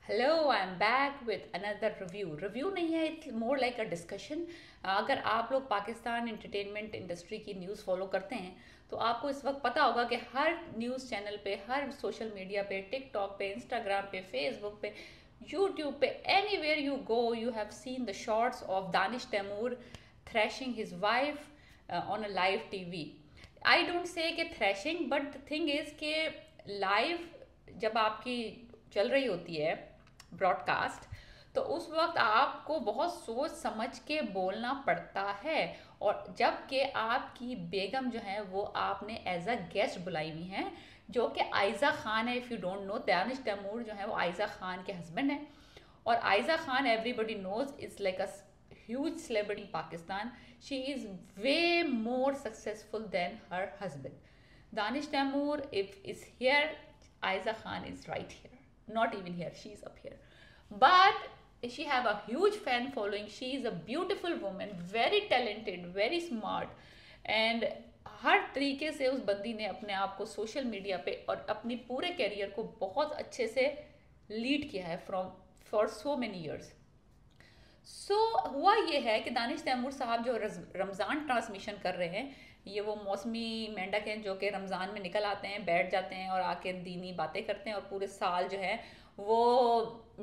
Hello, I am back with another review. Review नहीं है, it's more like a discussion. अगर आप लोग पाकिस्तान एंटरटेनमेंट इंडस्ट्री की न्यूज़ फॉलो करते हैं तो आपको इस वक्त पता होगा कि हर न्यूज़ चैनल पे, हर सोशल मीडिया पे, टिकटॉक पे, इंस्टाग्राम पे, फेसबुक पे, यूट्यूब पे, anywhere you go you have seen the shorts of Danish Taimur thrashing his wife on a live TV. I don't say कि thrashing, but the thing is कि live जब आपकी चल रही होती है ब्रॉडकास्ट, तो उस वक्त आपको बहुत सोच समझ के बोलना पड़ता है। और जबकि आपकी बेगम जो है वो आपने एज अ गेस्ट बुलाई हुई हैं, जो कि आयज़ा खान है। If you don't know, Danish Taimur जो है वो आयज़ा खान के हस्बैंड हैं। और Ayeza Khan everybody knows is like a huge celebrity in Pakistan. She is way more successful than her husband. Danish Taimur, if is here, Aiza Khan is right here. Not even here, she is up here. But she have a huge fan following. She is a beautiful woman, very talented, very smart, and हर तरीके से उस बंदी ने अपने आप को social media पे और अपनी पूरे कैरियर को बहुत अच्छे से लीड किया है from for so many years. हुआ ये है कि दानिश तैमूर साहब जो रमज़ान ट्रांसमिशन कर रहे हैं, ये वो मौसमी मेंढक हैं जो कि रमज़ान में निकल आते हैं, बैठ जाते हैं और आके दीनी बातें करते हैं, और पूरे साल जो है वो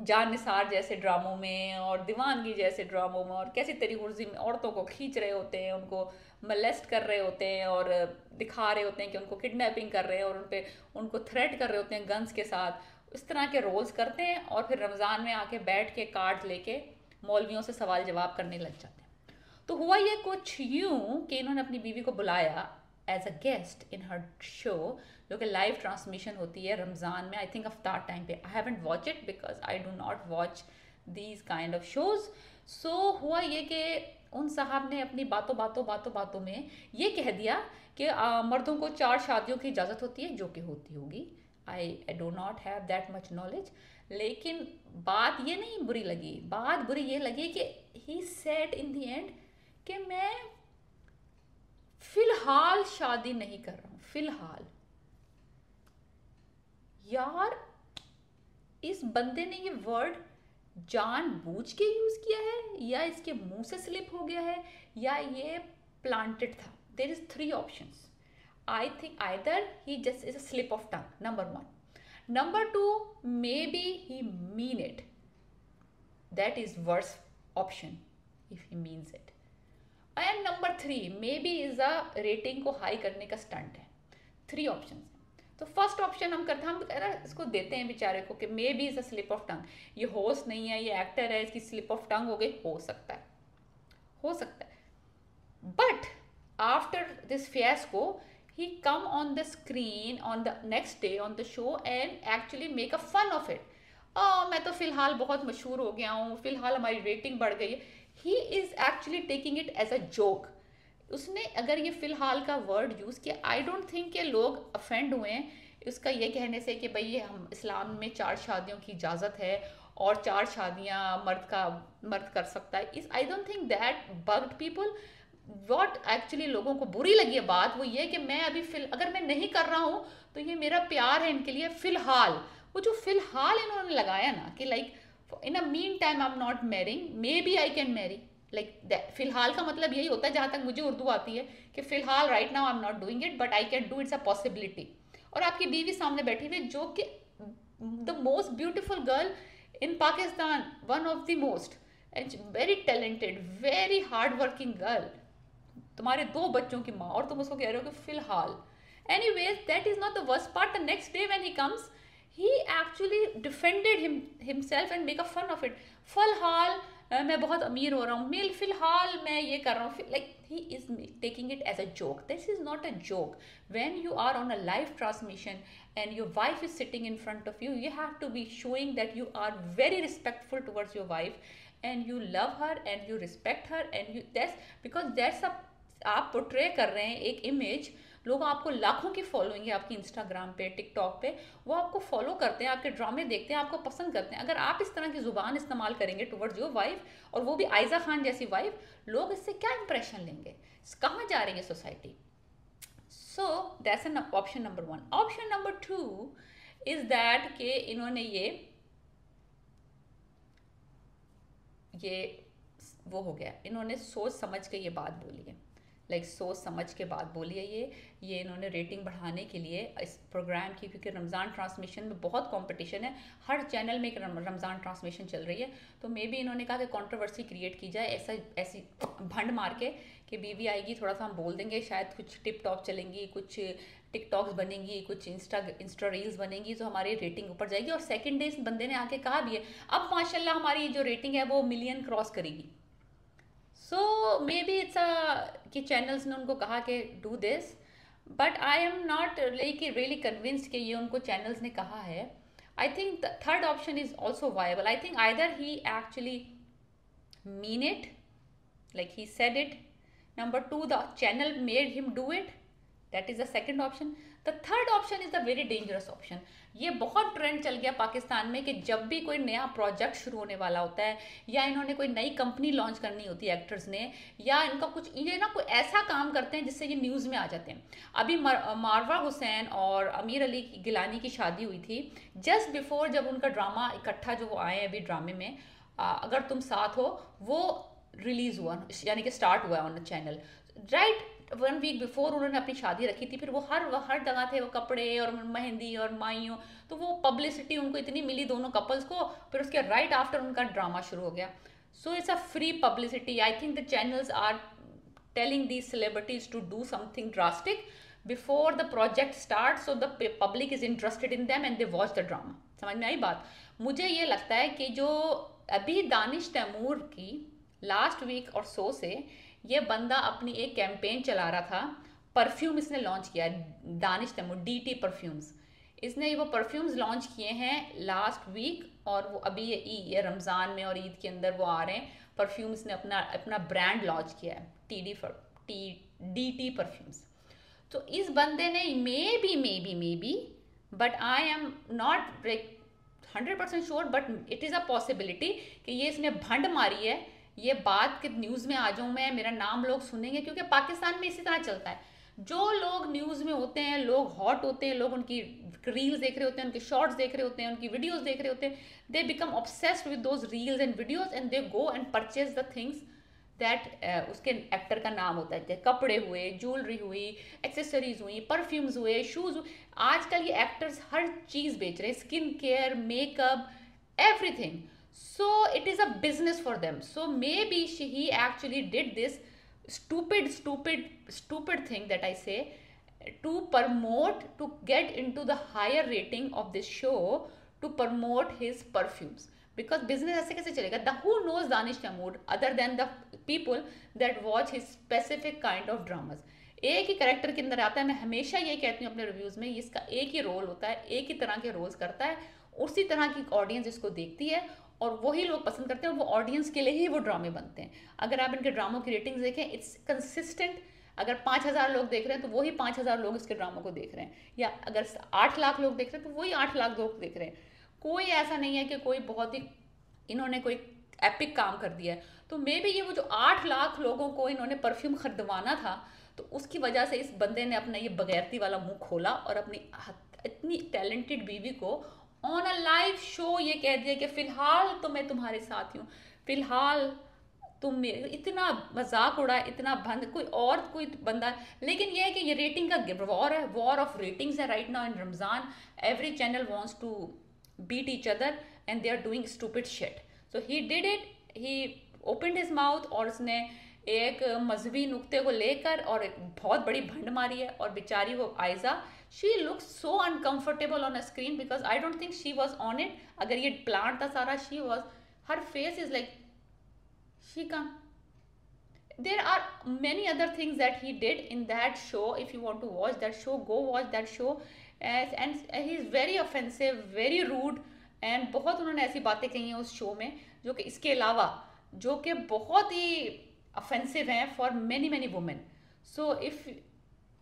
जान निसार जैसे ड्रामों में और दीवानगी जैसे ड्रामों में और कैसी तरी गुर्जी में औरतों को खींच रहे होते हैं, उनको मलेस्ट कर रहे होते हैं और दिखा रहे होते हैं कि उनको किडनैपिंग कर रहे हैं और उनको थ्रेट कर रहे होते हैं गन्स के साथ। इस तरह के रोल्स करते हैं और फिर रमज़ान में आके बैठ के कार्ड लेके मौलवियों से सवाल जवाब करने लग जाते हैं। तो हुआ ये कुछ यूं कि इन्होंने अपनी बीवी को बुलाया as a guest in her show, जो कि लाइव ट्रांसमिशन होती है रमज़ान में, आई थिंक अफ्तार टाइम पे। I haven't watch it because I do not watch these kind of shows. So हुआ ये कि उन साहब ने अपनी बातों बातों बातों बातों में ये कह दिया कि मर्दों को 4 शादियों की इजाज़त होती है, जो कि होती होगी। I do not have that much knowledge. लेकिन बात ये नहीं बुरी लगी, बात बुरी ये लगी कि he said in the end कि मैं फिलहाल शादी नहीं कर रहा हूं। फिलहाल यार, इस बंदे ने ये वर्ड जानबूझ के यूज किया है या इसके मुंह से स्लिप हो गया है या ये प्लांटेड था। There is 3 options. I think either he just is a slip of tongue, number 1. Number 2, maybe he mean it. That is worst option if he means it. And number 3, maybe is a rating को high करने का stunt है। 3 option हैं। तो first option हम करते हैं, हम इसको देते हैं बेचारे को कि may be is a slip of tongue. ये होस्ट नहीं है, ये एक्टर है, इसकी स्लिप ऑफ टंग हो गई, हो सकता है, हो सकता है। But after this fiasco, he come on the screen on the next day on the show and actually make a fun of it. मैं तो फिलहाल बहुत मशहूर हो गया हूँ, फिलहाल हमारी रेटिंग बढ़ गई है। He is actually taking it as a joke. उसने अगर ये फिलहाल का वर्ड यूज़ किया, आई डोंट थिंक कि लोग अफेंड हुए हैं उसका ये कहने से कि भाई ये हम इस्लाम में 4 शादियों की इजाज़त है और 4 शादियाँ मर्द कर सकता है। इस I don't think that bugged people. What actually लोगों को बुरी लगी है बात, वो ये कि मैं अभी अगर मैं नहीं कर रहा हूँ तो ये मेरा प्यार है इनके लिए फिलहाल। वो जो फिलहाल इन्होंने लगाया ना कि like in a meantime I am not marrying, maybe I can marry, like फिलहाल का मतलब यही होता है जहाँ तक मुझे उर्दू आती है कि फिलहाल right now I am not doing it but I can do, it's a possibility. और आपकी बीवी सामने बैठी हुई जो कि the most beautiful girl in Pakistan, one of the most and very talented, very hard working girl, तुम्हारे 2 बच्चों की माँ, और तुम उसको कह रहे हो कि फिलहाल। Anyways, that is not the worst part. The next day when he comes, he actually defended himself and make a fun of it. फिलहाल मैं बहुत अमीर हो रहा हूँ, मेल फिलहाल मैं ये कर रहा हूँ, like he is taking it as a joke. This is not a joke. When you are on a live transmission and your wife is sitting in front of you, you have to be showing that you are very respectful towards your wife and you love her and you respect her and you that's because that's a आप portray कर रहे हैं एक image. लोग आपको लाखों की following है आपकी इंस्टाग्राम पे, टिकटॉक पे, वो आपको फॉलो करते हैं, आपके ड्रामे देखते हैं, आपको पसंद करते हैं। अगर आप इस तरह की जुबान इस्तेमाल करेंगे टुवर्ड्स योर वाइफ और वो भी आयजा खान जैसी वाइफ, लोग इससे क्या इंप्रेशन लेंगे, कहाँ जा रही है society. So that's an option number 1. Option number 2 is that कि इन्होंने ये ये वो हो गया, इन्होंने सोच समझ के ये बात बोली है, लाइक सोच समझ के बात बोली है ये इन्होंने रेटिंग बढ़ाने के लिए इस प्रोग्राम की, क्योंकि रमज़ान ट्रांसमिशन में बहुत कंपटीशन है, हर चैनल में एक रमज़ान ट्रांसमिशन चल रही है, तो मे बी इन्होंने कहा कि कंट्रोवर्सी क्रिएट की जाए, ऐसी भंड मार के कि बीवी आएगी थोड़ा सा हम बोल देंगे, शायद कुछ टिप टॉप चलेंगी, कुछ टिकटॉक्स बनेंगी, कुछ इंस्टा रील्स बनेंगी, तो हमारी रेटिंग ऊपर जाएगी। और सेकेंड डे इस बंदे ने आके कहा भी है अब माशाल्लाह हमारी जो रेटिंग है वो मिलियन क्रॉस करेगी। सो मे बी इट्स कि चैनल्स ने उनको कहा कि do this, but I am not like really convinced कि ये उनको चैनल्स ने कहा है। आई think the third option is also viable. I think either he actually mean it, like he said it. Number two, the channel made him do it. That is the second option. The third option is the very dangerous option. ये बहुत trend चल गया पाकिस्तान में कि जब भी कोई नया प्रोजेक्ट शुरू होने वाला होता है या इन्होंने कोई नई कंपनी लॉन्च करनी होती है एक्टर्स ने, या इनका कुछ ये ना कोई ऐसा काम करते हैं जिससे ये न्यूज़ में आ जाते हैं। अभी मारवा हुसैन और आमिर अली गिलानी की शादी हुई थी जस्ट बिफोर, जब उनका ड्रामा इकट्ठा जो वो आए अभी ड्रामे में अगर तुम साथ हो, वो रिलीज हुआ, यानी कि स्टार्ट हुआ on channel right 1 week before उन्होंने अपनी शादी रखी थी। फिर वो हर जगह थे, वो कपड़े और मेहंदी और माइयों, तो वो पब्लिसिटी उनको इतनी मिली दोनों कपल्स को। फिर उसके राइट आफ्टर उनका ड्रामा शुरू हो गया। So it's a free publicity. I think the channels are telling these celebrities to do something drastic before the project start, so the public is interested in them and they watch the drama. समझ में आई बात? मुझे ये लगता है कि जो अभी दानिश तैमूर की लास्ट वीक और सो से ये बंदा अपनी एक कैंपेन चला रहा था, परफ्यूम इसने लॉन्च किया है, दानिश तैमूर DT परफ्यूम्स। इसने वो परफ्यूम्स लॉन्च किए हैं लास्ट वीक, और वो अभी ये रमज़ान में और ईद के अंदर वो आ रहे हैं परफ्यूम्स ने अपना ब्रांड लॉन्च किया है, DT परफ्यूम्स। तो इस बंदे ने may be but I am not 100% sure, but it is a possibility कि ये इसने भंड मारी है, ये बात कि न्यूज़ में आ जाऊँ मैं, मेरा नाम लोग सुनेंगे, क्योंकि पाकिस्तान में इसी तरह चलता है। जो लोग न्यूज़ में होते हैं, लोग हॉट होते हैं, लोग उनकी रील्स देख रहे होते हैं, उनके शॉर्ट्स देख रहे होते हैं, उनकी वीडियोस देख रहे होते हैं, they become obsessed with those reels and videos and they go and purchase the things that उसके एक्टर का नाम होता है। कपड़े हुए, ज्वेलरी हुई, एक्सेसरीज हुई, परफ्यूम्स हुए, शूज़ हुए। आजकल ये एक्टर्स हर चीज़ बेच रहे हैं, skin care, makeup, everything. So it is a business for them. So maybe he actually did this stupid thing that I say to promote, to get into the higher rating of this show, to promote his perfumes. Because business ऐसे कैसे चलेगा? Who knows Danish Taimur other than the people that watch his specific kind of dramas. एक ही character के अंदर आता है। मैं हमेशा ये कहती हूँ अपने रिव्यूज़ में, इसका एक ही रोल होता है, एक ही तरह के रोल्स करता है, उसी तरह की ऑडियंस इसको देखती है और वही लोग पसंद करते हैं, और वो ऑडियंस के लिए ही वो ड्रामे बनते हैं। अगर आप इनके ड्रामों की रेटिंग्स देखें, इट्स कंसिस्टेंट। अगर 5000 लोग देख रहे हैं तो वही 5000 लोग इसके ड्रामों को देख रहे हैं, या अगर 8 लाख लोग देख रहे हैं तो वही 8 लाख लोग देख रहे हैं। कोई ऐसा नहीं है कि कोई बहुत ही इन्होंने कोई एपिक काम कर दिया है। तो मे बी ये वो जो 8 लाख लोगों को इन्होंने परफ्यूम खरीदवाना था, तो उसकी वजह से इस बंदे ने अपना ये बगैरती वाला मुंह खोला और अपनी इतनी टैलेंटेड बीवी को ऑन अ लाइव शो ये कह दिया कि फिलहाल तो मैं तुम्हारे साथ हूँ, फिलहाल तुम मेरे। इतना मजाक उड़ा, इतना बंद कोई बंदा। लेकिन ये है कि ये रेटिंग का वॉर है, वॉर ऑफ रेटिंग्स है right now in Ramzan. Every channel wants to beat each other and they are doing stupid shit. So he did it, he opened his mouth, और उसने एक मजहबी नुक्ते को लेकर और एक बहुत बड़ी भंड मारी है। और बेचारी वो Aiza, she looks so uncomfortable on a screen because I don't think she was on it. अगर ये प्लांट था सारा, she was, her face is like, she can't. There are many other things that he did in that show. If you want to watch that show, go watch that show. And he is very offensive, very rude, and बहुत उन्होंने ऐसी बातें कही हैं उस show में जो कि इसके अलावा जो कि बहुत ही offensive हैं for many women. So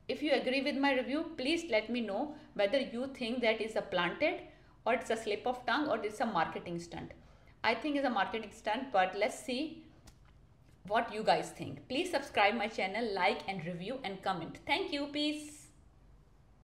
if you agree with my review, please let me know whether you think that is a planted or it's a slip of tongue or it's a marketing stunt. I think it's a marketing stunt, but let's see what you guys think. Please subscribe my channel, like and review and comment. Thank you. Peace.